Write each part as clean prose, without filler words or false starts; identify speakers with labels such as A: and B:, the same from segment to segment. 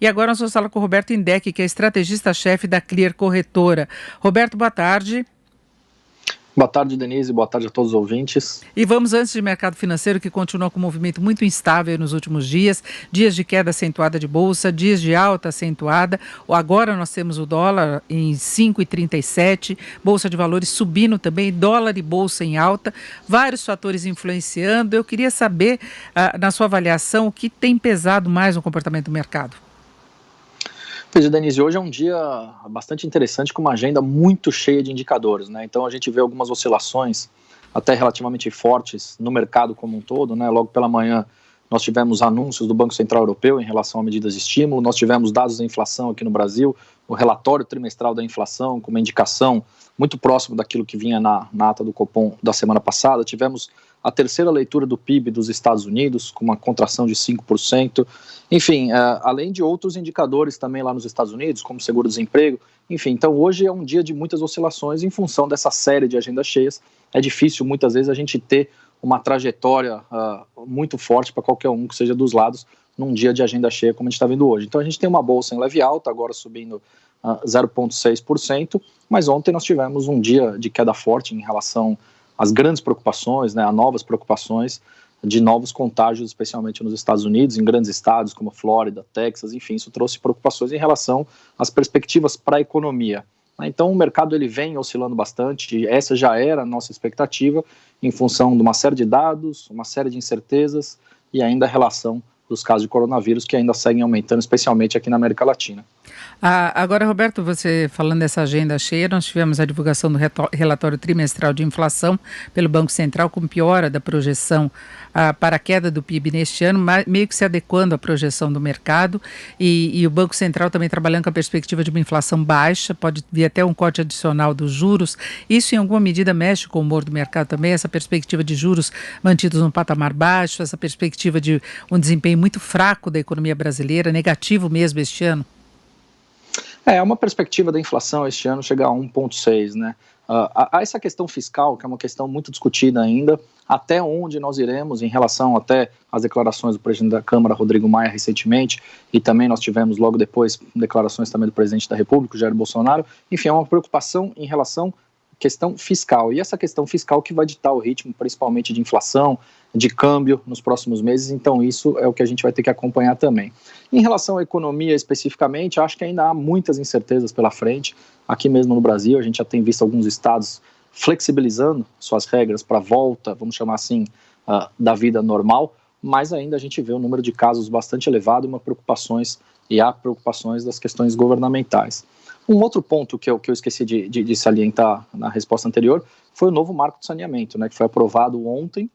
A: E agora nós vamos falar com o Roberto Indec, que é estrategista-chefe da Clear Corretora. Roberto, boa tarde.
B: Boa tarde, Denise. Boa tarde a todos os ouvintes.
A: E vamos antes de mercado financeiro, que continua com um movimento muito instável nos últimos dias. Dias de queda acentuada de bolsa, dias de alta acentuada. Agora nós temos o dólar em 5,37, bolsa de valores subindo também, dólar e bolsa em alta. Vários fatores influenciando. Eu queria saber, na sua avaliação, o que tem pesado mais no comportamento do mercado.
B: Veja, Denise, hoje é um dia bastante interessante, com uma agenda muito cheia de indicadores, né? Então a gente vê algumas oscilações até relativamente fortes no mercado como um todo, né? Logo pela manhã nós tivemos anúncios do Banco Central Europeu em relação a medidas de estímulo, nós tivemos dados da inflação aqui no Brasil, o relatório trimestral da inflação com uma indicação muito próximo daquilo que vinha na ata do Copom da semana passada, tivemos a terceira leitura do PIB dos Estados Unidos, com uma contração de 5%, enfim, além de outros indicadores também lá nos Estados Unidos, como seguro-desemprego, enfim, então hoje é um dia de muitas oscilações em função dessa série de agendas cheias. É difícil muitas vezes a gente ter uma trajetória muito forte para qualquer um que seja dos lados num dia de agenda cheia como a gente está vendo hoje. Então a gente tem uma bolsa em leve alta, agora subindo 0,6%, mas ontem nós tivemos um dia de queda forte em relação às grandes preocupações, né, a novas preocupações de novos contágios, especialmente nos Estados Unidos, em grandes estados como Flórida, Texas, enfim, isso trouxe preocupações em relação às perspectivas para a economia. Então o mercado ele vem oscilando bastante, e essa já era a nossa expectativa em função de uma série de dados, uma série de incertezas e ainda a relação dos casos de coronavírus que ainda seguem aumentando, especialmente aqui na América Latina.
A: Agora, Roberto, você falando dessa agenda cheia, nós tivemos a divulgação do relatório trimestral de inflação pelo Banco Central, com piora da projeção para a queda do PIB neste ano, meio que se adequando à projeção do mercado, e o Banco Central também trabalhando com a perspectiva de uma inflação baixa, pode vir até um corte adicional dos juros. Isso em alguma medida mexe com o humor do mercado também, essa perspectiva de juros mantidos num patamar baixo, essa perspectiva de um desempenho muito fraco da economia brasileira, negativo mesmo este ano?
B: É uma perspectiva da inflação este ano chegar a 1,6, né? Há essa questão fiscal, que é uma questão muito discutida ainda, até onde nós iremos em relação até às declarações do presidente da Câmara, Rodrigo Maia, recentemente, e também nós tivemos logo depois declarações também do presidente da República, Jair Bolsonaro. Enfim, é uma preocupação em relação à questão fiscal, e essa questão fiscal que vai ditar o ritmo, principalmente de inflação, de câmbio nos próximos meses, então isso é o que a gente vai ter que acompanhar também. Em relação à economia especificamente, acho que ainda há muitas incertezas pela frente. Aqui mesmo no Brasil, a gente já tem visto alguns estados flexibilizando suas regras para a volta, vamos chamar assim, da vida normal, mas ainda a gente vê um número de casos bastante elevado e há preocupações das questões governamentais. Um outro ponto que eu esqueci de salientar na resposta anterior foi o novo marco de saneamento, né, que foi aprovado ontem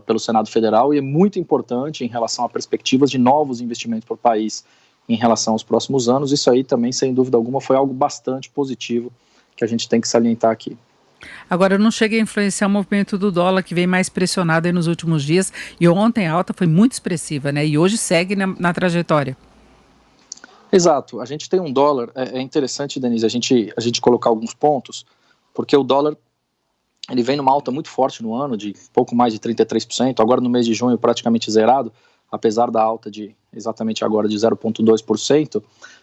B: pelo Senado Federal, e é muito importante em relação a perspectivas de novos investimentos para o país em relação aos próximos anos. Isso aí também, sem dúvida alguma, foi algo bastante positivo que a gente tem que salientar aqui.
A: Agora, não chega a influenciar o movimento do dólar, que vem mais pressionado aí nos últimos dias, e ontem a alta foi muito expressiva, né? E hoje segue na trajetória.
B: Exato, a gente tem um dólar, é interessante, Denise, a gente colocar alguns pontos, porque o dólar ele vem numa alta muito forte no ano, de pouco mais de 33%, agora no mês de junho praticamente zerado, apesar da alta de exatamente agora de 0,2%,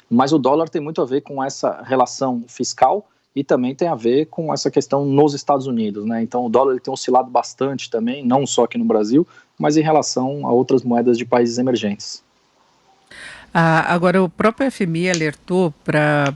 B: mas o dólar tem muito a ver com essa relação fiscal e também tem a ver com essa questão nos Estados Unidos, né? Então o dólar ele tem oscilado bastante também, não só aqui no Brasil, mas em relação a outras moedas de países emergentes.
A: Agora, o próprio FMI alertou para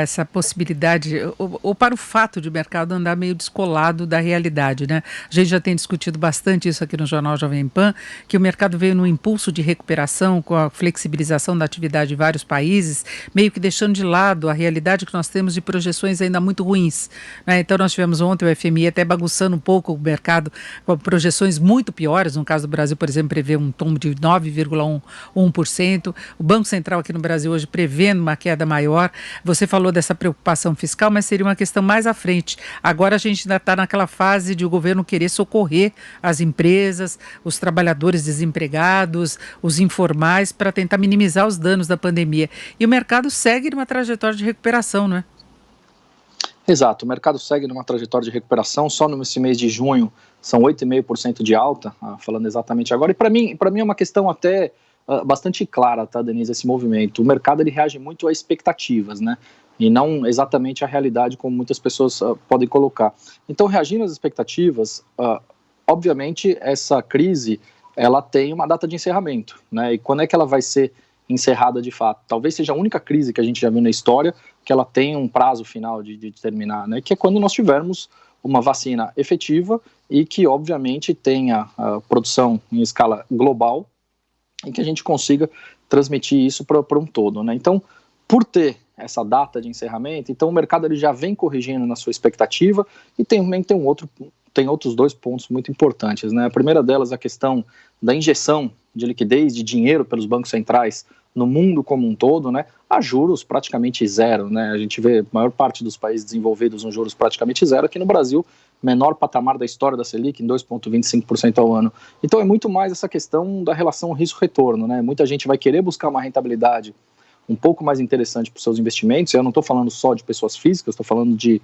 A: essa possibilidade, ou para o fato de o mercado andar meio descolado da realidade, né? A gente já tem discutido bastante isso aqui no Jornal Jovem Pan, que o mercado veio num impulso de recuperação com a flexibilização da atividade de vários países, meio que deixando de lado a realidade que nós temos de projeções ainda muito ruins, né? Então, nós tivemos ontem o FMI até bagunçando um pouco o mercado com projeções muito piores. No caso do Brasil, por exemplo, prevê um tombo de 9,1%. O Banco Central aqui no Brasil hoje prevendo uma queda maior. Você falou dessa preocupação fiscal, mas seria uma questão mais à frente. Agora a gente ainda está naquela fase de o governo querer socorrer as empresas, os trabalhadores desempregados, os informais, para tentar minimizar os danos da pandemia. E o mercado segue numa trajetória de recuperação, não é?
B: Exato, o mercado segue numa trajetória de recuperação. Só nesse mês de junho são 8,5% de alta, falando exatamente agora. E para mim é uma questão até bastante clara, tá, Denise, esse movimento. O mercado ele reage muito a expectativas, né? E não exatamente à realidade como muitas pessoas podem colocar. Então, reagindo às expectativas, obviamente essa crise ela tem uma data de encerramento, né? E quando é que ela vai ser encerrada de fato? Talvez seja a única crise que a gente já viu na história que ela tem um prazo final de terminar, né? Que é quando nós tivermos uma vacina efetiva e que, obviamente, tenha a produção em escala global e que a gente consiga transmitir isso para um todo, né? Então, por ter essa data de encerramento, então o mercado ele já vem corrigindo na sua expectativa e também tem outros dois pontos muito importantes, né? A primeira delas, a questão da injeção de liquidez, de dinheiro pelos bancos centrais no mundo como um todo, né? A juros praticamente zero, né? A gente vê a maior parte dos países desenvolvidos com juros praticamente zero, aqui no Brasil, menor patamar da história da Selic, em 2,25% ao ano. Então é muito mais essa questão da relação risco-retorno, né? Muita gente vai querer buscar uma rentabilidade um pouco mais interessante para os seus investimentos. Eu não estou falando só de pessoas físicas, estou falando de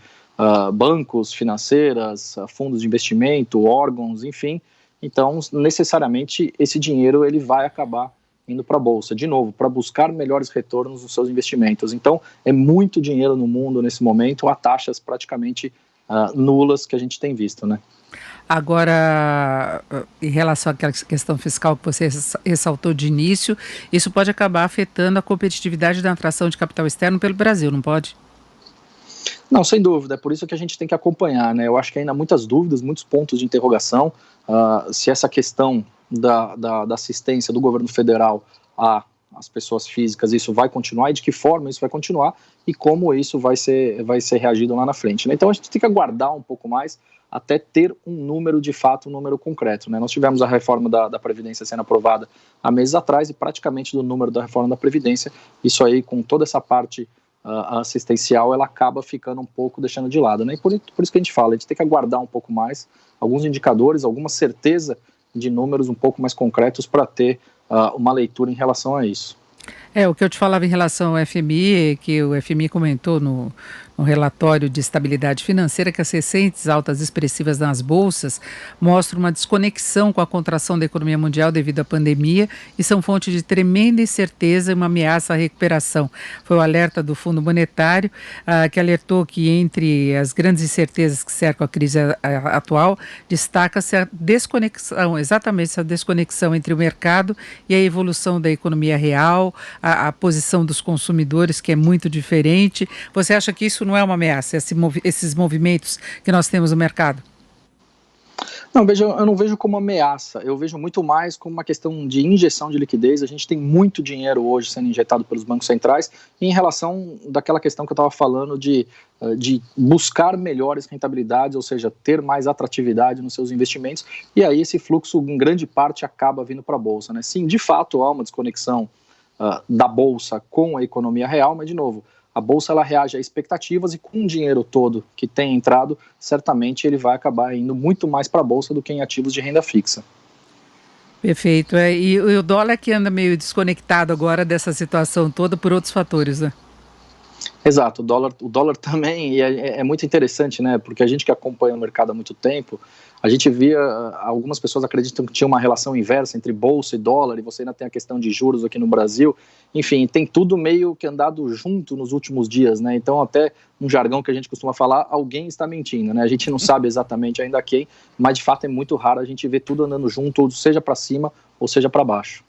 B: bancos, financeiras, fundos de investimento, órgãos, enfim. Então, necessariamente, esse dinheiro ele vai acabar indo para a Bolsa, de novo, para buscar melhores retornos nos seus investimentos. Então, é muito dinheiro no mundo nesse momento, a taxas praticamente nulas que a gente tem visto, né?
A: Agora, em relação àquela questão fiscal que você ressaltou de início, isso pode acabar afetando a competitividade da atração de capital externo pelo Brasil, não pode?
B: Não, sem dúvida, é por isso que a gente tem que acompanhar, né? Eu acho que ainda há muitas dúvidas, muitos pontos de interrogação, se essa questão da assistência do governo federal às pessoas físicas, isso vai continuar e de que forma isso vai continuar e como isso vai ser reagido lá na frente, né? Então a gente tem que aguardar um pouco mais até ter um número de fato, um número concreto, né? Nós tivemos a reforma da Previdência sendo aprovada há meses atrás e praticamente do número da reforma da Previdência, isso aí com toda essa parte assistencial, ela acaba ficando um pouco deixando de lado, né? E por isso que a gente fala, a gente tem que aguardar um pouco mais, alguns indicadores, alguma certeza de números um pouco mais concretos para ter uma leitura em relação a isso.
A: O que eu te falava em relação ao FMI, que o FMI comentou no relatório de estabilidade financeira que as recentes altas expressivas nas bolsas mostram uma desconexão com a contração da economia mundial devido à pandemia e são fonte de tremenda incerteza e uma ameaça à recuperação. Foi o alerta do Fundo Monetário, que alertou que entre as grandes incertezas que cercam a crise atual, destaca-se a desconexão, exatamente essa desconexão entre o mercado e a evolução da economia real, a posição dos consumidores, que é muito diferente. Você acha que isso não é uma ameaça, esses movimentos que nós temos no mercado?
B: Não, eu não vejo como ameaça, eu vejo muito mais como uma questão de injeção de liquidez. A gente tem muito dinheiro hoje sendo injetado pelos bancos centrais em relação daquela questão que eu estava falando de buscar melhores rentabilidades, ou seja, ter mais atratividade nos seus investimentos, e aí esse fluxo, em grande parte, acaba vindo para a Bolsa, né? Sim, de fato, há uma desconexão da Bolsa com a economia real, mas, de novo, a Bolsa ela reage a expectativas e com o dinheiro todo que tem entrado, certamente ele vai acabar indo muito mais para a Bolsa do que em ativos de renda fixa.
A: Perfeito. E o dólar que anda meio desconectado agora dessa situação toda por outros fatores, né?
B: Exato, o dólar também é muito interessante, né? Porque a gente que acompanha o mercado há muito tempo, a gente via, algumas pessoas acreditam que tinha uma relação inversa entre bolsa e dólar, e você ainda tem a questão de juros aqui no Brasil. Enfim, tem tudo meio que andado junto nos últimos dias, né? Então, até um jargão que a gente costuma falar, alguém está mentindo, né? A gente não sabe exatamente ainda quem, mas de fato é muito raro a gente ver tudo andando junto, seja para cima ou seja para baixo.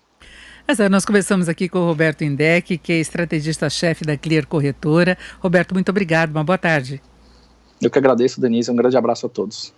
A: Nós conversamos aqui com o Roberto Indec, que é estrategista-chefe da Clear Corretora. Roberto, muito obrigado, uma boa tarde.
B: Eu que agradeço, Denise, um grande abraço a todos.